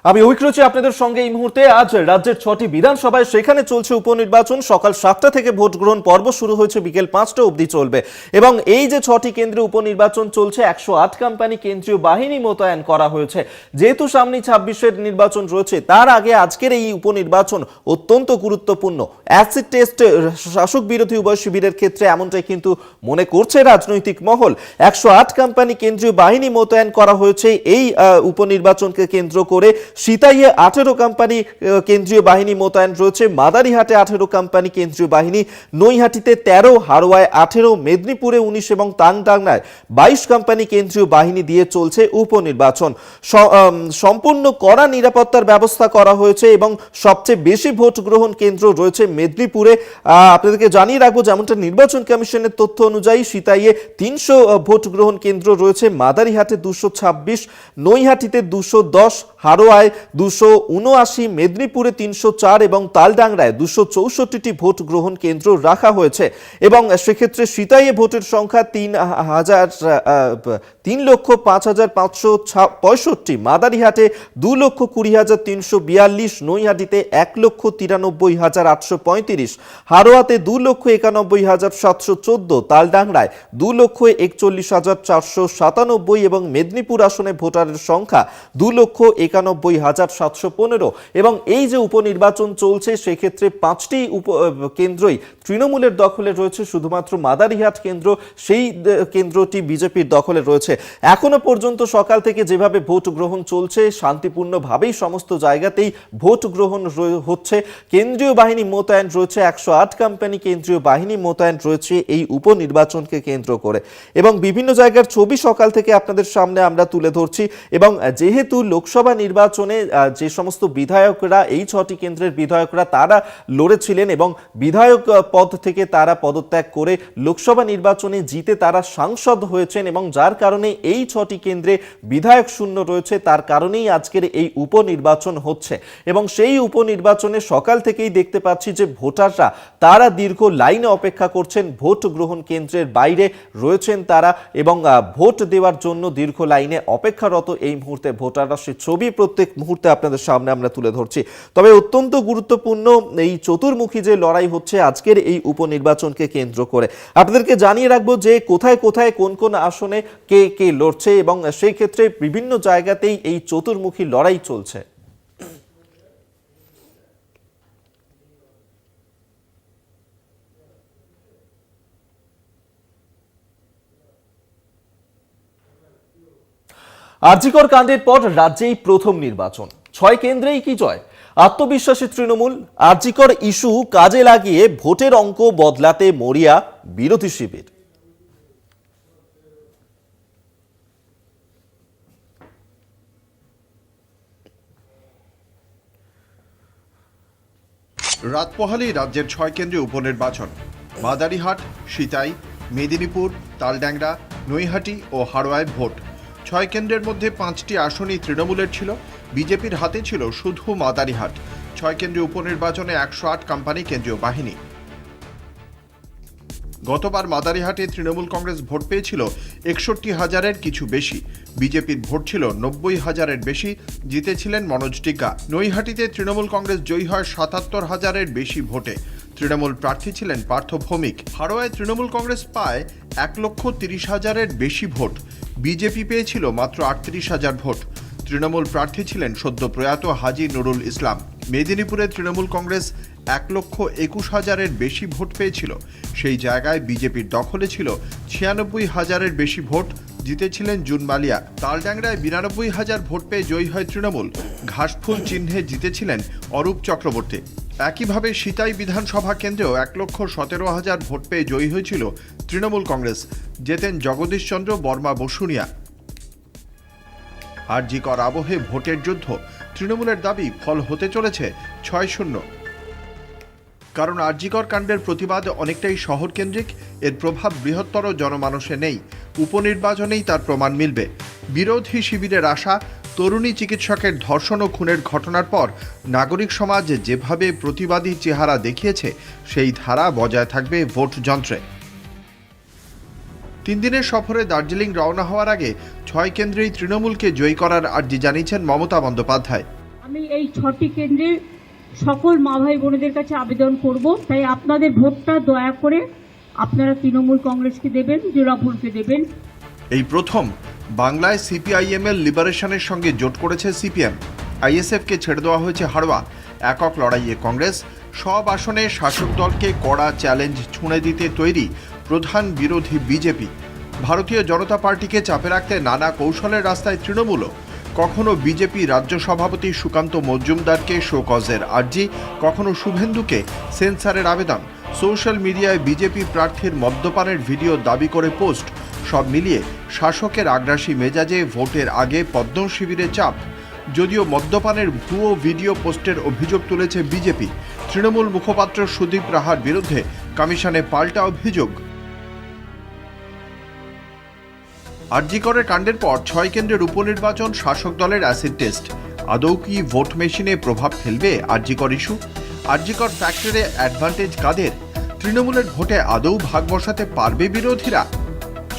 আমি উইক রয়েছি আপনাদের সঙ্গে এই মুহূর্তে। আজ রাজ্যের 6টি বিধানসভায় সেখানে চলছে উপনির্বাচন। সকাল 7টা থেকে ভোট গ্রহণ পর্ব শুরু হয়েছে, বিকেল 5টা অবধি চলবে। এবং এই যে 6টি কেন্দ্রে উপনির্বাচন চলছে, 108 কোম্পানি কেন্দ্রীয় বাহিনী মোতায়েন করা হয়েছে। যেহেতু সামনে 26-এর নির্বাচন রয়েছে, তার আগে আজকের এই উপনির্বাচন অত্যন্ত গুরুত্বপূর্ণ। অ্যাসিড টেস্ট শাসক বিরোধী উভয় শিবিরের ক্ষেত্রে এমনটাই কিন্তু মনে করছে রাজনৈতিক মহল। 108 কোম্পানি কেন্দ্রীয় বাহিনী মোতায়েন করা হয়েছে এই উপনির্বাচনকে কেন্দ্র করে। সিতাইয়ে 18 কোম্পানি কেন্দ্রীয় বাহিনী মোতায়েন রয়েছে, মাদারিহাটে 18 কোম্পানি কেন্দ্রীয় বাহিনী, নৈহাটিতে 13, হারোয়ায় 18, মেদিনীপুরে 19 এবং তালডাংরায় 22 কোম্পানি কেন্দ্রীয় বাহিনী দিয়ে চলছে উপনির্বাচন। সম্পূর্ণ কড়া নিরাপত্তার ব্যবস্থা করা হয়েছে এবং সবচেয়ে বেশি ভোট গ্রহণ কেন্দ্র রয়েছে মেদিনীপুরে। আপনাদেরকে জানিয়ে রাখবো, যেমনটা নির্বাচন কমিশনের তথ্য অনুযায়ী সিতাইয়ে 300 ভোট গ্রহণ কেন্দ্র রয়েছে, মাদারিহাটে 226, নৈহাটিতে 210, হারোয়ায় 279, মেদিনীপুরে 304 এবং তালডাংরায় 264টি ভোট গ্রহণ কেন্দ্র রাখা হয়েছে। এবং সেক্ষেত্রে সিতাইয়ে ভোটের সংখ্যা 3,05,565, মাদারিহাটে 2,20,342, নৈহাটিতে 1,93,835, হারোয়াতে 2,91,714, তালডাংরায় 2,41,497 এবং মেদিনীপুর আসনে ভোটারের সংখ্যা 2,91,715। এবং এই যে উপনির্বাচন চলছে, সেক্ষেত্রে 5টি কেন্দ্রই তৃণমূলের দখলে রয়েছে। শুধুমাত্র মাদারিহাট কেন্দ্র, সেই কেন্দ্রটি বিজেপির দখলে রয়েছে। এখনো পর্যন্ত সকাল থেকে যেভাবে ভোট গ্রহণ চলছে, শান্তিপূর্ণভাবেই সমস্ত জায়গাতেই ভোট গ্রহণ হচ্ছে। কেন্দ্রীয় বাহিনী মোতায়েন রয়েছে, 108 কোম্পানি কেন্দ্রীয় বাহিনী মোতায়েন রয়েছে এই উপনির্বাচনকে কেন্দ্র করে। এবং বিভিন্ন জায়গার ছবি সকাল থেকে আপনাদের সামনে আমরা তুলে ধরছি। এবং যেহেতু লোকসভা নির্বাচনে যে সমস্ত বিধায়করা, এই 6টি কেন্দ্রের বিধায়করা তারা লড়েছিলেন এবং বিধায়ক পদ থেকে তারা পদত্যাগ করে লোকসভা নির্বাচনে জিতে তারা সাংসদ হয়েছেন, এবং যার কারণে এই 6টি কেন্দ্রে বিধায়ক শূন্য রয়েছে, তার কারণেই আজকের এই উপনির্বাচন হচ্ছে। এবং সেই উপনির্বাচনে সকাল থেকেই দেখতে পাচ্ছি যে ভোটাররা তারা দীর্ঘ লাইনে অপেক্ষা করছেন, ভোট গ্রহণ কেন্দ্রের বাইরে রয়েছেন তারা এবং ভোট দেওয়ার জন্য দীর্ঘ লাইনে অপেক্ষারত এই মুহূর্তে ভোটাররা। সে ছবি প্রত্যেক মুহূর্তে আপনাদের সামনে আমরা তুলে ধরছি। তবে অত্যন্ত গুরুত্বপূর্ণ এই চতুর্মুখী যে লড়াই হচ্ছে আজকের এই উপনির্বাচনকে কেন্দ্র করে। আপনাদেরকে জানিয়ে রাখবো যে কোথায় কোথায় কোন কোন আসনে কে কে লড়ছে এবং সেই ক্ষেত্রে বিভিন্ন জায়গাতেই এই চতুর্মুখী লড়াই চলছে। আরজিকর কাণ্ডের পর রাজ্যেই প্রথম নির্বাচন, 6 কেন্দ্রেই কি জয়? আত্মবিশ্বাসী তৃণমূল। আরজিকর ইস্যু কাজে লাগিয়ে ভোটের অঙ্ক বদলাতে মরিয়া বিরোধী শিবির। রাত পোহালেই রাজ্যের 6 কেন্দ্রে উপনির্বাচন। মাদারিহাট, সিতাই, মেদিনীপুর, তালডাংরা, নৈহাটি ও হারোয়ায় ভোট। 6 কেন্দ্রের মধ্যে 5টি আসনই তৃণমূলের ছিল, বিজেপির হাতে ছিল শুধু মাদারিহাট। 6 কেন্দ্রে উপনির্বাচনে 108 কোম্পানি কেন্দ্রীয় বাহিনী। গতবার মাদারিহাটে তৃণমূল কংগ্রেস ভোট পেয়েছিল 61,000-এর কিছু বেশি, বিজেপির ভোট ছিল 90,000-এর বেশি, জিতেছিলেন মনোজ টিকা। নৈহাটিতে তৃণমূল কংগ্রেস জয়ী হয় 77,000-এর বেশি ভোটে, তৃণমূল প্রার্থী ছিলেন পার্থ ভৌমিক। হারোয়ায় তৃণমূল কংগ্রেস পায় 1,30,000-এর বেশি ভোট, বিজেপি পেয়েছিল মাত্র 38,000 ভোট, তৃণমূল প্রার্থী ছিলেন সদ্য প্রয়াত হাজী নুরুল ইসলাম। মেদিনীপুরে তৃণমূল কংগ্রেস 1,21,000-এর বেশি ভোট পেয়েছিল, সেই জায়গায় বিজেপির দখলে ছিল 96,000-এর বেশি ভোট, জিতেছিলেন জুন মালিয়া। তালডাংরায় 92,000 ভোট পেয়ে জয়ী হয় তৃণমূল, ঘাসফুল চিহ্নে জিতেছিলেন অরূপ চক্রবর্তী। একইভাবে সিতাই বিধানসভা কেন্দ্রেও 1,17,000 ভোট পেয়ে জয়ী হয়েছিল তৃণমূল কংগ্রেস, জেতেন জগদীশ চন্দ্র বর্মা বসুনিয়া। আরজিকর আবহে ভোটের যুদ্ধ, তৃণমূলের দাবি ফল হতে চলেছে 6-0। কারণ আরজিকর কাণ্ডের প্রতিবাদ অনেকটাই শহর কেন্দ্রিক, এর প্রভাব বৃহত্তর জনমানসে নেই। উপনির্বাচনেই তার প্রমাণ মিলবে। বিরোধী শিবিরের আশা, তরুণী চিকিৎসকের ধর্ষণ ও খুনের ঘটনার পর নাগরিক সমাজ যেভাবে প্রতিবাদী চেহারা দেখিয়েছে, সেই ধারা বজায় থাকবে ভোট যন্ত্রে। 3 দিনের সফরে দার্জিলিং রওনা হওয়ার আগে 6 কেন্দ্রেই তৃণমূলকে জয়ী করার আর্জি জানিয়েছেন মমতা বন্দ্যোপাধ্যায়। আমি এই 6টি কেন্দ্রের সকল মা ভাই বোনেদের কাছে আবেদন করব, তাই আপনাদের ভোটটা দয়া করে আপনারা তৃণমূল কংগ্রেসকে দেবেন, জোড়াফুলকে দেবেন। এই প্রথম বাংলায় সিপিআইএমএল লিবারেশনের সঙ্গে জোট করেছে সিপিএম। আইএসএফকে ছেড়ে দেওয়া হয়েছে হাড়োয়া। একক লড়াইয়ে কংগ্রেস। সব আসনে শাসক দলকে কড়া চ্যালেঞ্জ ছুঁড়ে দিতে তৈরি প্রধান বিরোধী বিজেপি। ভারতীয় জনতা পার্টিকে চাপে রাখতে নানা কৌশলের রাস্তায় তৃণমূলও। কখনো বিজেপি রাজ্য সভাপতি সুকান্ত মজুমদারকে শোকজের আর্জি, কখনো শুভেন্দুকে সেন্সারের আবেদন। সোশ্যাল মিডিয়ায় বিজেপি প্রার্থীর মদ্যপানের ভিডিও দাবি করে পোস্ট। সব মিলিয়ে শাসকের আগ্রাসী মেজাজে ভোটের আগে পদ্ম শিবিরে চাপ। যদিও মদ্যপানের ভুয়ো ভিডিও পোস্টের অভিযোগ তুলেছে বিজেপি, তৃণমূল মুখপাত্র সুদীপ রাহার বিরুদ্ধে কমিশনে পাল্টা অভিযোগ। আরজিকরের কাণ্ডের পর 6 কেন্দ্রের উপনির্বাচন, শাসক দলের অ্যাসিড টেস্ট। আদৌ কি ভোট মেশিনে প্রভাব ফেলবে আরজিকর ইস্যু? আরজিকর ফ্যাক্টরে অ্যাডভান্টেজ কাদের? তৃণমূলের ভোটে আদৌ ভাগ বসাতে পারবে বিরোধীরা?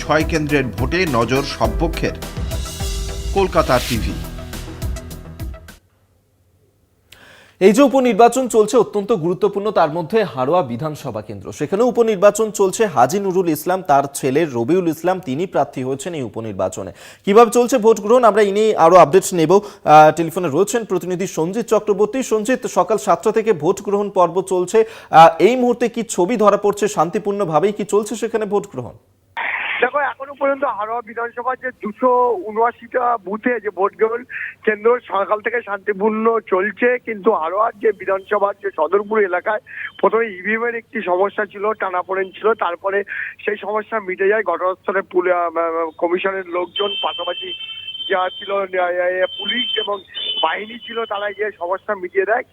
6 কেন্দ্রের ভোটে নজর সব পক্ষের। কলকাতা টিভি। এই যে উপনির্বাচন চলছে অত্যন্ত গুরুত্বপূর্ণ, তার মধ্যে হাড়োয়া বিধানসভা কেন্দ্র, সেখানে উপনির্বাচন চলছে। হাজি নুরুল ইসলাম, তার ছেলে রবিউল ইসলাম, তিনি প্রার্থী হয়েছেন এই উপনির্বাচনে। কিভাবে চলছে ভোট গ্রহণ, আমরা ইনি আরো আপডেট নেব। টেলিফোনে রয়েছেন প্রতিনিধি সঞ্জিত চক্রবর্তী। সঞ্জিত, সকাল 7টা থেকে ভোট গ্রহণ পর্ব চলছে। এই মুহূর্তে কি ছবি ধরা পড়ছে? শান্তিপূর্ণভাবেই কি চলছে সেখানে ভোট গ্রহণ? দেখো, এখনো পর্যন্ত হাড়োয়া বিধানসভার যে 279টা বুথে যে ভোট গ্রহণ কেন্দ্র সকাল থেকে শান্তিপূর্ণ চলছে, কিন্তু হাড়োয়ার যে বিধানসভার যে সদরপুর এলাকায় প্রথমে ইভিএম এর একটি সমস্যা ছিল, টানাপোড়েন ছিল, তারপরে সেই সমস্যা মিটে যায়। ঘটনাস্থলে কমিশনের লোকজন, পাশাপাশি যা ছিল পুলিশ এবং বাহিনী ছিল, তারা গিয়ে সমস্যা মিটিয়ে দেয়।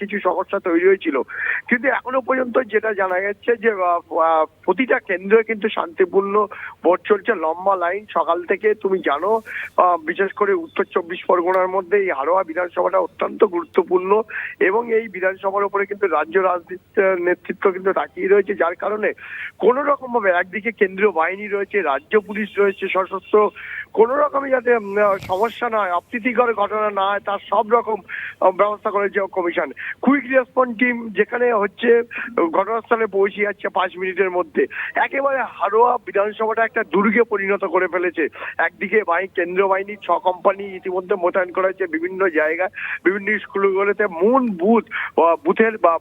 কিছু সমস্যা তৈরি হয়েছিল, কিন্তু এখনো পর্যন্ত যেটা জানা যাচ্ছে যে প্রতিটা কেন্দ্রে কিন্তু শান্তিপূর্ণ ভোট চলছে। লম্বা লাইন সকাল থেকে, তুমি জানো, বিশেষ করে উত্তর 24 পরগনার মধ্যে এই হাড়োয়া বিধানসভাটা অত্যন্ত গুরুত্বপূর্ণ, এবং এই বিধানসভার উপরে কিন্তু রাজ্য রাজনীতির নেতৃত্ব কিন্তু তাকিয়ে রয়েছে, যার কারণে কোন রকম ভাবে একদিকে কেন্দ্রীয় বাহিনী রয়েছে, রাজ্য পুলিশ রয়েছে সশস্ত্র, কোন রকমই যাতে সমস্যা না হয়, অপ্রীতিকর ঘটনা না হয়, তার সব রকম ব্যবস্থা করেছে কমিশন। কুইক রেসপন্স টিম যেখানে হচ্ছে ঘটনাস্থলে পৌঁছে যাচ্ছে 5 মিনিটের মধ্যে। একেবারে হাড়োয়া বিধানসভাটা একটা দুর্গে পরিণত করে ফেলেছে। একদিকে কেন্দ্রীয় বাহিনী 6 কোম্পানি ইতিমধ্যে মোতায়েন করা হয়েছে বিভিন্ন জায়গায়, বিভিন্ন স্কুলগুলোতে।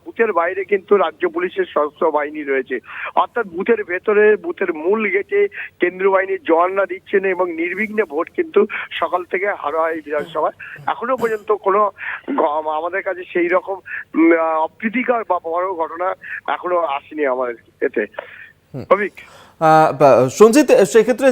বুথের বাইরে কিন্তু রাজ্য পুলিশের সশস্ত্র বাহিনী রয়েছে, অর্থাৎ বুথের ভেতরে, বুথের মূল গেটে কেন্দ্রীয় বাহিনীর জওয়ানরা দিচ্ছেন, এবং নির্বিঘ্নে ভোট কিন্তু সকাল থেকে হাড়োয়া এই বিধানসভায় এখনো পর্যন্ত কোনো আমাদের কাছে সেই রকম অপ্রীতিকর বা বড় ঘটনা এখনো আসেনি আমাদের এতে। সঞ্জিত, সেক্ষেত্রে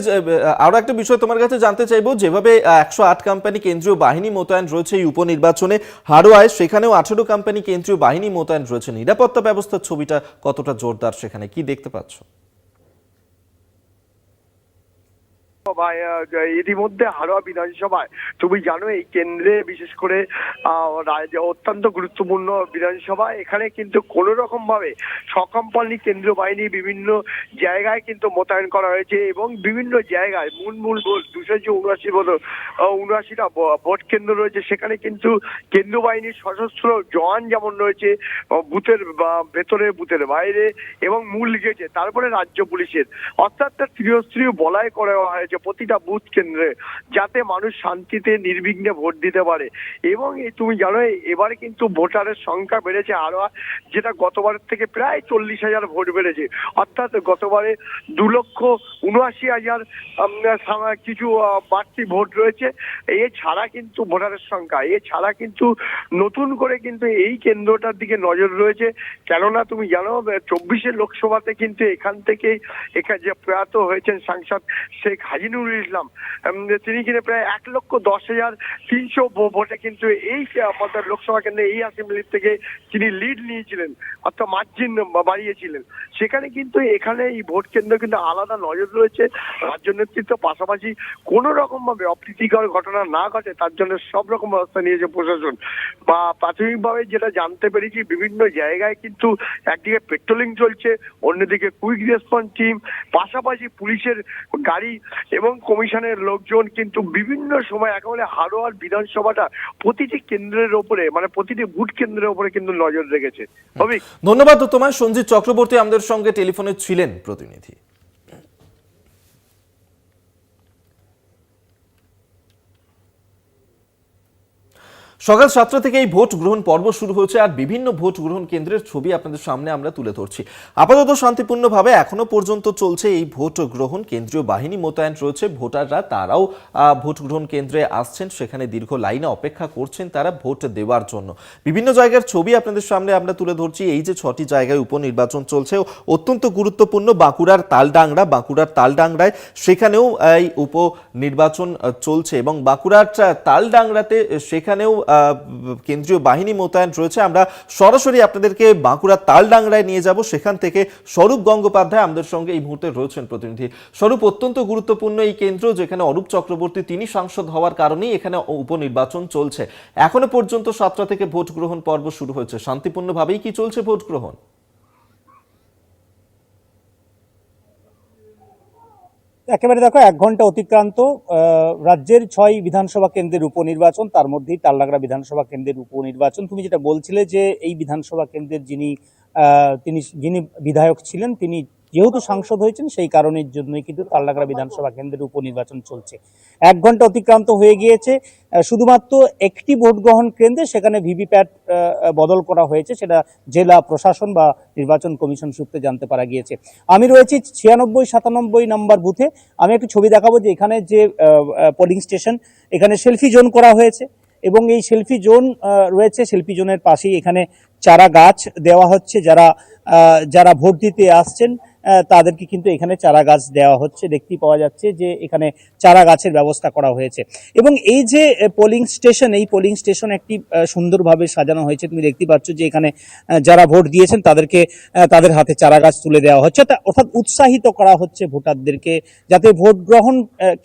আরো একটা বিষয় তোমার কাছে জানতে চাইবো, যেভাবে 108 কোম্পানি কেন্দ্রীয় বাহিনী মোতায়েন রয়েছে এই উপনির্বাচনে হাড়োয়ায়, সেখানেও 18 কোম্পানি কেন্দ্রীয় বাহিনী মোতায়েন রয়েছে। নিরাপত্তা ব্যবস্থার ছবিটা কতটা জোরদার, সেখানে কি দেখতে পাচ্ছ? ইতিমধ্যে হাড়োয়া বিধানসভায় তুমি জানো এই কেন্দ্রে বিশেষ করে অত্যন্ত গুরুত্বপূর্ণ বিধানসভা, এখানে কিন্তু কোন রকম ভাবে 6 কোম্পানি কেন্দ্রীয় বাহিনী বিভিন্ন জায়গায় কিন্তু মোতায়েন করা হয়েছে, এবং বিভিন্ন জায়গায় মূল 279টা ভোট কেন্দ্র রয়েছে, সেখানে কিন্তু কেন্দ্রীয় বাহিনীর সশস্ত্র জওয়ান যেমন রয়েছে বুথের ভেতরে, বুথের বাইরে এবং মূল গেটে, তারপরে রাজ্য পুলিশের, অর্থাৎ ত্রিস্তরীয় বলয় করা হয়েছে প্রতিটা বুথ কেন্দ্রে, যাতে মানুষ শান্তিতে নির্বিঘ্নে ভোট দিতে পারে। এবং তুমি জানো এবারে কিন্তু ভোটারের সংখ্যা বেড়েছে হাড়োয়া, যেটা গতবারের থেকে প্রায় 40,000 ভোট বেড়েছে, অর্থাৎ গতবারে 2,79,000 কিছু বাড়তি ভোট রয়েছে। এছাড়া কিন্তু ভোটারের সংখ্যা, এছাড়া কিন্তু নতুন করে কিন্তু এই কেন্দ্রটার দিকে নজর রয়েছে, কেননা তুমি জানো 24 লোকসভাতে কিন্তু এখান থেকে যে প্রয়াত হয়েছেন সাংসদ শেখ হাজি নুরুল ইসলাম, তিনি কিন্তু প্রায় 1,10,300 ভোটে কিন্তু এই আমাদের লোকসভা কেন্দ্রে এই অ্যাসেম্বলি থেকে তিনি লিড নিয়েছিলেন, অর্থাৎ মার্জিন বাড়িয়েছিলেন। সেখানে কিন্তু এখানে এই ভোট কেন্দ্র কিন্তু আলাদা নজর রয়েছে রাজ্য নেতৃত্ব, পাশাপাশি কোন রকম ভাবে অপ্রীতিকর ঘটনা না ঘটে তার জন্য সব রকম ব্যবস্থা নিয়েছে প্রশাসন। বা প্রাথমিকভাবে যেটা জানতে পেরেছি, বিভিন্ন জায়গায় কিন্তু একদিকে পেট্রোলিং চলছে, অন্যদিকে কুইক রেসপন্স টিম, পাশাপাশি পুলিশের গাড়ি এবং কমিশনের লোকজন কিন্তু বিভিন্ন সময় একেবারে হারোয়ার বিধানসভাটা প্রতিটি কেন্দ্রের ওপরে, মানে প্রতিটি ভোট কেন্দ্রের ওপরে কিন্তু নজর রেখেছে। অভিক, ধন্যবাদ তোমায়। সঞ্জিত চক্রবর্তী আমাদের সঙ্গে টেলিফোনে ছিলেন প্রতিনিধি। সকাল 7টা থেকে এই ভোট গ্রহণ পর্ব শুরু হয়েছে আর বিভিন্ন ভোট গ্রহণ কেন্দ্রের ছবি আপনাদের সামনে আমরা তুলে ধরছি। আপাতত শান্তিপূর্ণভাবে এখনো পর্যন্ত চলছে এই ভোট গ্রহণ। কেন্দ্রীয় বাহিনী মোতায়েন রয়েছে, ভোটাররা তারাও ভোট গ্রহণ কেন্দ্রে আসছেন, সেখানে দীর্ঘ লাইনে অপেক্ষা করছেন তারা ভোট দেওয়ার জন্য। বিভিন্ন জায়গার ছবি আপনাদের সামনে আমরা তুলে ধরছি। এই যে 6টি জায়গায় উপনির্বাচন চলছে, অত্যন্ত গুরুত্বপূর্ণ বাঁকুড়ার তালডাংরায় সেখানেও এই উপনির্বাচন চলছে এবং বাঁকুড়ার তালডাংরাতে সেখানেও কেন্দ্রীয় বাহিনী মোতায়েন রয়েছে। আমরা সরাসরি আপনাদেরকে বাঁকুড়ার তালডাংরায় নিয়ে যাব, সেখান থেকে স্বরূপ গঙ্গোপাধ্যায় আমাদের সঙ্গে এই মুহূর্তে রয়েছেন প্রতিনিধি। স্বরূপ, অত্যন্ত গুরুত্বপূর্ণ এই কেন্দ্র, যেখানে অরূপ চক্রবর্তী তিনি সাংসদ হওয়ার কারণেই এখানে উপনির্বাচন চলছে। এখনো পর্যন্ত 7টা থেকে ভোট গ্রহণ পর্ব শুরু হয়েছে, শান্তিপূর্ণভাবেই কি চলছে ভোট গ্রহণ? একেবারে দেখো, 1 ঘন্টা অতিক্রান্ত। রাজ্যের 6 বিধানসভা কেন্দ্রের উপনির্বাচন, তার মধ্যেই তালডাংরা বিধানসভা কেন্দ্রের উপনির্বাচন। তুমি যেটা বলছিলে যে এই বিধানসভা কেন্দ্রের যিনি বিধায়ক ছিলেন, তিনি যেহেতু সাংসদ হয়েছেন সেই কারণের জন্যই কিন্তু তালডাংরা বিধানসভা কেন্দ্রের উপনির্বাচন চলছে। 1 ঘন্টা অতিক্রান্ত হয়ে গিয়েছে। শুধুমাত্র একটি ভোট গ্রহণ কেন্দ্রে সেখানে ভিভিপ্যাট বদল করা হয়েছে, সেটা জেলা প্রশাসন বা নির্বাচন কমিশন সূত্রে জানতে পারা গিয়েছে। আমি রয়েছি 96-97 নম্বর বুথে। আমি একটু ছবি দেখাবো যে এখানে যে পোলিং স্টেশন, এখানে সেলফি জোন করা হয়েছে এবং এই সেলফি জোন রয়েছে, সেলফি জোনের পাশেই এখানে চারা গাছ দেওয়া হচ্ছে। যারা ভোট দিতে আসছেন তাদেরকে কিন্তু এখানে চারা গাছ দেওয়া হচ্ছে। দেখতেই পাওয়া যাচ্ছে যে এখানে চারা গাছের ব্যবস্থা করা হয়েছে এবং এই যে পোলিং স্টেশন, এই পোলিং স্টেশন একটি সুন্দরভাবে সাজানো হয়েছে। তুমি দেখতে পাচ্ছ যে এখানে যারা ভোট দিয়েছেন তাদেরকে তাদের হাতে চারা গাছ তুলে দেওয়া হচ্ছে, অর্থাৎ উৎসাহিত করা হচ্ছে ভোটারদেরকে যাতে ভোট গ্রহণ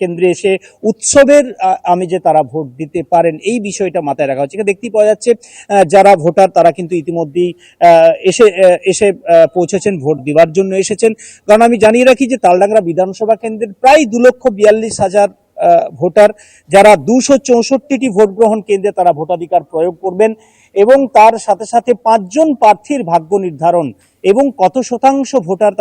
কেন্দ্রে এসে উৎসবের আমেজে তারা ভোট দিতে পারেন, এই বিষয়টা মাথায় রাখা হচ্ছে। দেখতেই পাওয়া যাচ্ছে যারা ভোটার তারা কিন্তু ইতিমধ্যেই এসে পৌঁছেছেন, ভোট দেওয়ার জন্য এসেছেন। কারণ আমি জানিয়ে রাখি যে তালডাংরা বিধানসভা কেন্দ্রের প্রায় 2,42,000 ভোটার, যারা 264টি ভোট গ্রহণ কেন্দ্রে তারা ভোটাধিকার প্রয়োগ করবেন এবং তার সাথে সাথে 5 জন প্রার্থীর ভাগ্য নির্ধারণ এবং কত শতাংশ ভোটার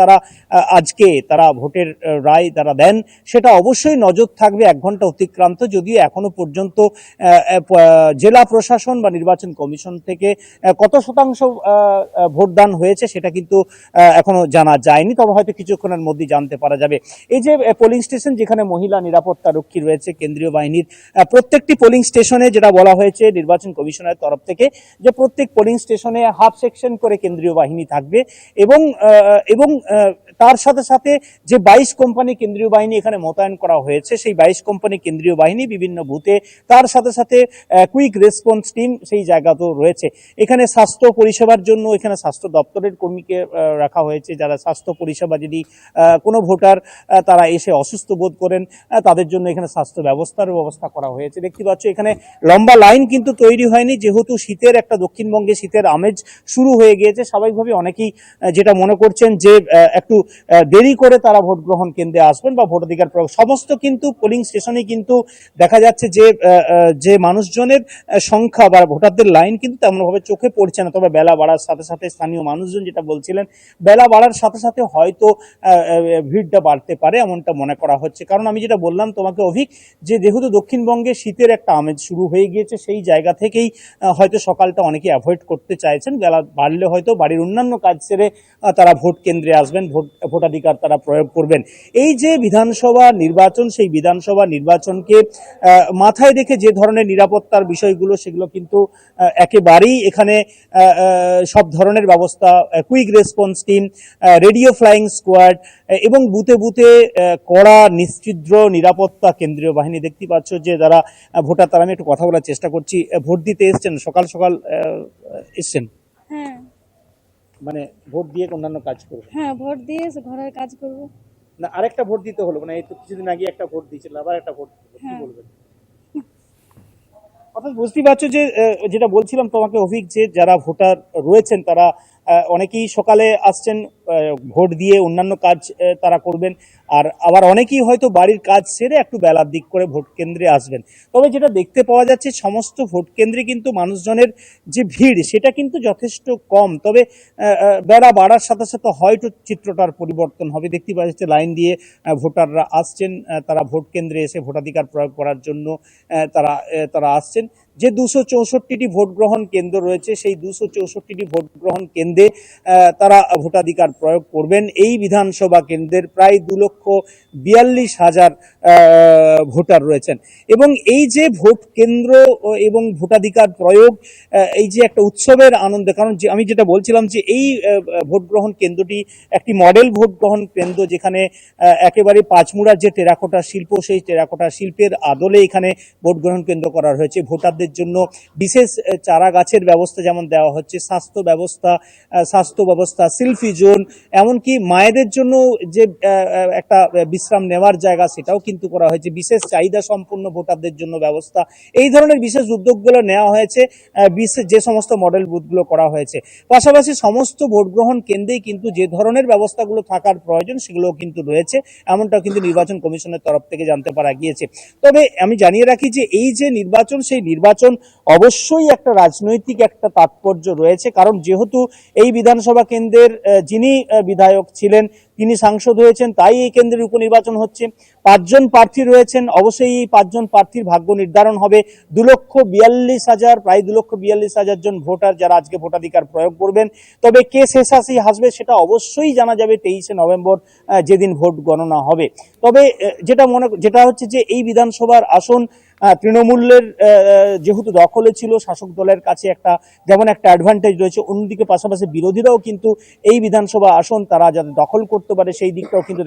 আজকে তারা ভোটের রায় তারা দেন সেটা অবশ্যই নজর থাকবে 1 ঘন্টা অতিক্রান্ত। যদিও এখনো পর্যন্ত জেলা প্রশাসন বা নির্বাচন কমিশন থেকে কত শতাংশ ভোটদান হয়েছে সেটা কিন্তু এখনো জানা যায়নি, তবে হয়তো কিছুক্ষণের মধ্যেই জানতে পারা যাবে। এই যে পোলিং স্টেশন, যেখানে মহিলা নিরাপত্তা রক্ষী রয়েছে কেন্দ্রীয় বাহিনীর, প্রত্যেকটি পোলিং স্টেশনে যেটা বলা হয়েছে নির্বাচন কমিশনের তরফ থেকে যে প্রত্যেক পোলিং স্টেশনে হাফ সেকশন করে কেন্দ্রীয় বাহিনী থাকবে এবং তার সাথে সাথে যে 22 কোম্পানি কেন্দ্রীয় বাহিনী এখানে মোতায়েন করা হয়েছে, সেই 22 কোম্পানি কেন্দ্রীয় বাহিনী বিভিন্ন বুথে, তার সাথে সাথে কুইক রেসপন্স টিম সেই জায়গাতেও রয়েছে। এখানে স্বাস্থ্য পরিষেবার জন্য এখানে স্বাস্থ্য দপ্তরের কর্মীকে রাখা হয়েছে, যারা স্বাস্থ্য পরিষেবা যদি কোনো ভোটার তারা এসে অসুস্থ বোধ করেন তাদের জন্য এখানে স্বাস্থ্য ব্যবস্থা করা হয়েছে। দেখতে পাচ্ছ এখানে লম্বা লাইন কিন্তু তৈরি হয়নি, যেহেতু শীতের একটা দক্ষিণবঙ্গে শীতের আমেজ শুরু হয়ে গিয়েছে। স্বাভাবিকভাবে অনেকেই যেটা মনে করছেন যে একটু দেরি করে তারা ভোট গ্রহণ কেন্দ্রে আসবেন বা ভোটাধিকার প্রয়োগ, সমস্ত কিন্তু পোলিং স্টেশনে কিন্তু দেখা যাচ্ছে যে মানুষজনের সংখ্যা বা ভোটারদের লাইন কিন্তু তেমনভাবে চোখে পড়ছে না। তবে বেলা বাড়ার সাথে সাথে স্থানীয় মানুষজন যেটা বলছিলেন, বেলা বাড়ার সাথে সাথে হয়তো ভিড়টা বাড়তে পারে এমনটা মনে করা হচ্ছে। কারণ আমি যেটা বললাম তোমাকে অভিক, যে যেহেতু দক্ষিণবঙ্গে শীতের একটা আমেজ শুরু হয়ে গিয়েছে, সেই জায়গা থেকেই হয়তো সকালটা অনেকে অ্যাভয়েড করতে চাইছেন। বেলা বাড়লে হয়তো বাড়ির অন্যান্য কাজ সেরে তারা ভোট কেন্দ্রে আসবেন, ভোটাধিকার তারা প্রয়োগ করবেন। এই যে বিধানসভা নির্বাচন, সেই বিধানসভা নির্বাচনকে মাথায় রেখে যে ধরনের নিরাপত্তার বিষয়গুলো সেগুলো কিন্তু একেবারেই এখানে সব ধরনের ব্যবস্থা, quick response team, radio flying squad এবং বুথে বুথে কড়া নিশ্চিদ্র নিরাপত্তা কেন্দ্রীয় বাহিনী। দেখতে পাচ্ছ যে যারা ভোটার, তারা, আমি একটু কথা বলার চেষ্টা করছি, ভোট দিতে এসছেন, সকাল সকাল এসছেন? হ্যাঁ, মানে ভোট দিয়ে অন্যান্য কাজ করবে? হ্যাঁ, ভোট দিয়ে ঘরের কাজ করব। না, আরেকটা ভোট দিতে হলো, মানে এই তো কিছুদিন আগে একটা ভোট দিয়েছিল, আবার একটা ভোট দিতে হলো, কি হ্যাঁ। বলবেন? অর্থাৎ বুঝতেই পারছো যে যেটা বলছিলাম তোমাকে অভিক, যে যারা ভোটার রয়েছেন তারা অনেকেই সকালে আসছেন ভোট দিয়ে অন্যান্য কাজ তারা করবেন, আর আবার অনেকেই হয়তো বাড়ির কাজ সেরে একটু বেলার দিক করে ভোট কেন্দ্রে আসবেন। তবে যেটা দেখতে পাওয়া যাচ্ছে সমস্ত ভোট কেন্দ্রে কিন্তু মানুষজনের যে ভিড় সেটা কিন্তু যথেষ্ট কম। তবে বেলা বাড়ার সাথে সাথে হয়তো চিত্রটার পরিবর্তন হবে। দেখতে পাওয়া যাচ্ছে লাইন দিয়ে ভোটাররা আসছেন, তারা ভোট কেন্দ্রে এসে ভোটাধিকার প্রয়োগ করার জন্য তারা আসছেন। যে 264টি ভোট গ্রহণ কেন্দ্র রয়েছে সেই 264টি ভোট গ্রহণ কেন্দ্রে তারা ভোটাধিকার প্রয়োগ করবেন। এই বিধানসভা কেন্দ্রের প্রায় 2,42,000 ভোটার রয়েছেন এবং এই যে ভোট কেন্দ্র এবং ভোটাধিকার প্রয়োগ, এই যে একটা উৎসবের আনন্দ, কারণ যে আমি যেটা বলছিলাম যে এই ভোট গ্রহণ কেন্দ্রটি একটি মডেল ভোট গ্রহণ কেন্দ্র, যেখানে একেবারে পাঁচমুড়ার যে টেরাকোটা শিল্প সেই টেরাকোটা শিল্পের আদলে এখানে ভোট গ্রহণ কেন্দ্র করা হয়েছে। ভোটারদের জন্য বিশেষ চারা গাছের ব্যবস্থা যেমন দেওয়া হচ্ছে, স্বাস্থ্য ব্যবস্থা, সেলফি জোন, এমনকি মায়েদের জন্য যে একটা বিশ্রাম নেওয়ার জায়গা সেটাও কিন্তু করা হয়েছে। বিশেষ চাহিদা সম্পন্ন ভোটারদের জন্য ব্যবস্থা, এই ধরনের বিশেষ উদ্যোগগুলো নেওয়া হয়েছে বিশেষ যে সমস্ত মডেল বুথগুলো করা হয়েছে। পাশাপাশি সমস্ত ভোট গ্রহণ কেন্দ্রেই কিন্তু যে ধরনের ব্যবস্থাগুলো থাকার প্রয়োজন সেগুলোও কিন্তু রয়েছে, এমনটাও কিন্তু নির্বাচন কমিশনের তরফ থেকে জানতে পারা গিয়েছে। তবে আমি জানিয়ে রাখি যে এই যে নির্বাচন, সেই নির্বাচন অবশ্যই একটা রাজনৈতিক একটা তাৎপর্য রয়েছে, কারণ যেহেতু এই বিধানসভা কেন্দ্রের যিনি বিধায়ক ছিলেন তিনি সাংসদ হয়েছেন, তাই এই কেন্দ্রের উপনির্বাচন হচ্ছে। 5 জন প্রার্থী রয়েছেন, অবশ্যই এই 5 জন প্রার্থীর ভাগ্য নির্ধারণ হবে। 2,42,000 প্রায় 2,42,000 জন ভোটার যারা আজকে ভোটাধিকার প্রয়োগ করবেন। তবে কে শেষাশি হাসবে সেটা অবশ্যই জানা যাবে 23শে নভেম্বর যেদিন ভোট গণনা হবে। তবে যেটা হচ্ছে যে এই বিধানসভার আসন তৃণমূলের যেহেতু দখলে ছিল, শাসক দলের কাছে যেমন একটা অ্যাডভান্টেজ রয়েছে, অন্যদিকে পাশাপাশি বিরোধীরাও কিন্তু এই বিধানসভা আসন তারা যাতে দখল করতে পারে সেই দিকটাও কিন্তু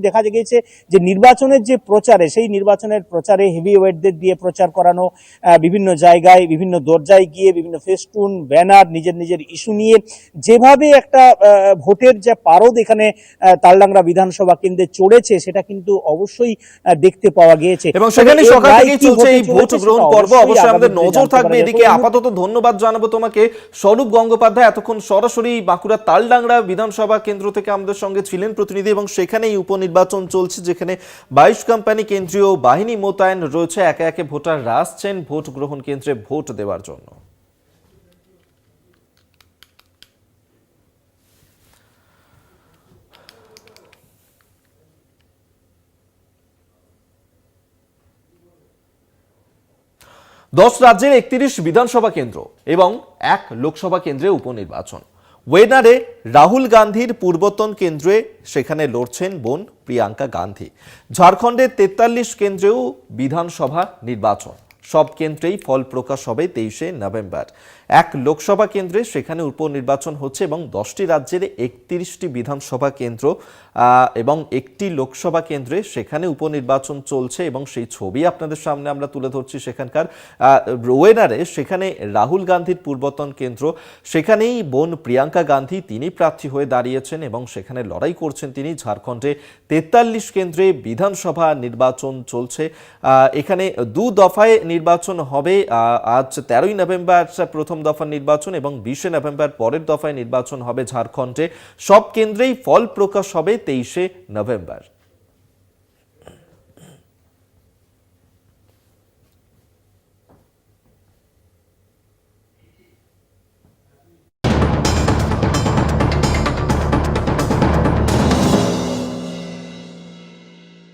দেখা গেছে যে নির্বাচনের যে প্রচারে, সেই নির্বাচনের প্রচারে হেভি ওয়েটদের দিয়ে প্রচার করানো, বিভিন্ন জায়গায় বিভিন্ন দরজায় গিয়ে বিভিন্ন ফেস্টুন ব্যানার নিজের ইস্যু নিয়ে যেভাবে একটা ভোটের যে পারদ এখানে তালডাংরা বিধানসভা কেন্দ্রে চড়েছে সেটা কিন্তু অবশ্যই দেখতে পাওয়া গিয়েছে। এবং সেখানে সকাল থেকেই চলছে এই ভোট গ্রহণ পর্ব। অবশ্যই আমাদের নজর থাকবে এদিকে। আপাতত ধন্যবাদ জানাবো তোমাকে স্বরূপ গঙ্গোপাধ্যায়, এতক্ষণ সরাসরি বাঁকুড়া তালডাংরা বিধানসভা কেন্দ্র থেকে আমাদের সঙ্গে ছিলেন প্রতিনিধি। এবং সেখানেই উপনির্বাচন চলছে, যেখানে 22 কোম্পানি কেন্দ্রীয় বাহিনী মোতায়েন রয়েছে। একে একে ভোটাররা আসছেন ভোট গ্রহণ কেন্দ্রে ভোট দেওয়ার জন্য। দশ রাজ্যের 31 বিধানসভা কেন্দ্র এবং 1 লোকসভা কেন্দ্রে উপনির্বাচন। ওয়েনারে রাহুল গান্ধীর পূর্বতন কেন্দ্রে সেখানে লড়ছেন বোন প্রিয়াঙ্কা গান্ধী। ঝাড়খণ্ডের 43 কেন্দ্রেও বিধানসভা নির্বাচন। সব কেন্দ্রেই ফল প্রকাশ হবে 23শে নভেম্বর। 1 লোকসভা কেন্দ্রে সেখানে উপনির্বাচন হচ্ছে এবং 10টি রাজ্যের 31টি বিধানসভা কেন্দ্র এবং 1টি লোকসভা কেন্দ্রে সেখানে উপনির্বাচন চলছে এবং সেই ছবি আপনাদের সামনে আমরা তুলে ধরছি। সেখানকার ওয়েনারে সেখানে রাহুল গান্ধীর পূর্বতন কেন্দ্র, সেখানেই বোন প্রিয়াঙ্কা গান্ধী তিনি প্রার্থী হয়ে দাঁড়িয়েছেন এবং সেখানে লড়াই করছেন তিনি। ঝাড়খণ্ডে 43 কেন্দ্রে বিধানসভা নির্বাচন চলছে। এখানে 2 দফায় নির্বাচন হবে। আজ 13ই নভেম্বর প্রথম দফার নির্বাচন এবং 20শে নভেম্বর পরের দফায় নির্বাচন হবে ঝাড়খণ্ডে। সব কেন্দ্রেই ফল প্রকাশ হবে 23শে নভেম্বর।